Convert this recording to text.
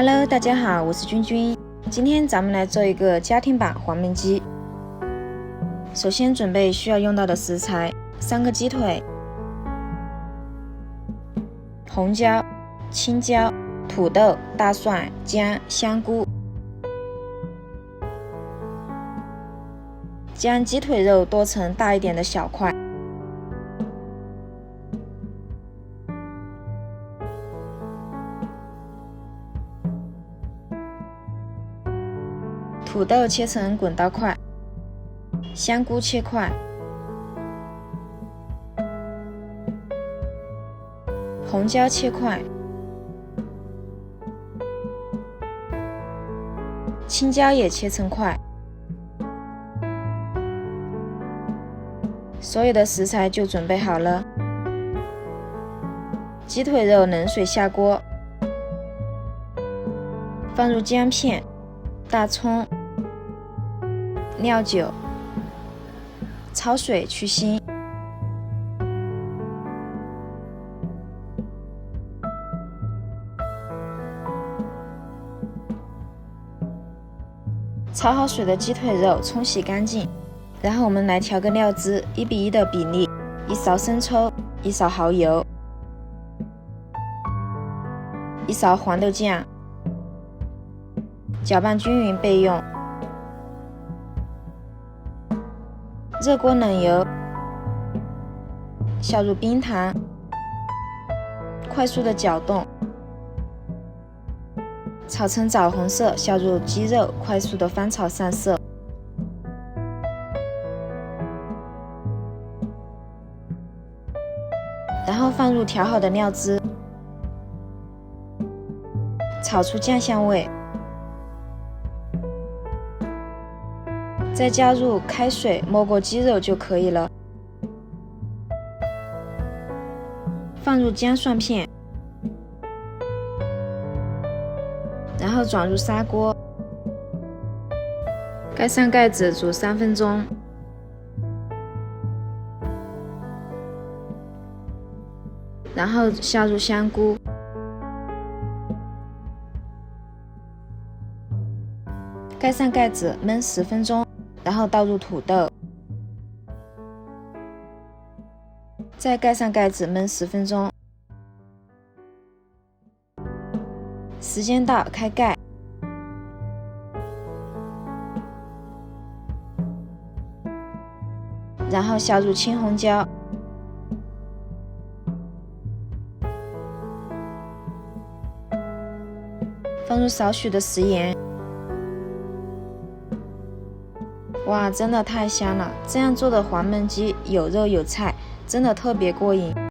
Hello， 大家好，我是君君。今天咱们来做一个家庭版黄焖鸡。首先准备需要用到的食材：3个鸡腿、红椒、青椒、土豆、大蒜、姜、香菇。将鸡腿肉剁成大一点的小块。土豆切成滚刀块，香菇切块，红椒切块，青椒也切成块。所有的食材就准备好了。鸡腿肉冷水下锅，放入姜片、大葱、料酒，焯水去腥。焯好水的鸡腿肉冲洗干净，然后我们来调个料汁，1:1的比例，1勺生抽，1勺蚝油，1勺黄豆酱，搅拌均匀备用。热锅冷油，下入冰糖，快速的搅动，炒成枣红色，下入鸡肉，快速的翻炒上色。然后放入调好的料汁，炒出酱香味，再加入开水没过鸡肉就可以了。放入姜蒜片，然后转入砂锅，盖上盖子煮3分钟。然后下入香菇，盖上盖子焖10分钟，然后倒入土豆，再盖上盖子焖10分钟。时间到，开盖，然后下入青红椒。放入少许的食盐。哇，真的太香了！这样做的黄焖鸡有肉有菜，真的特别过瘾。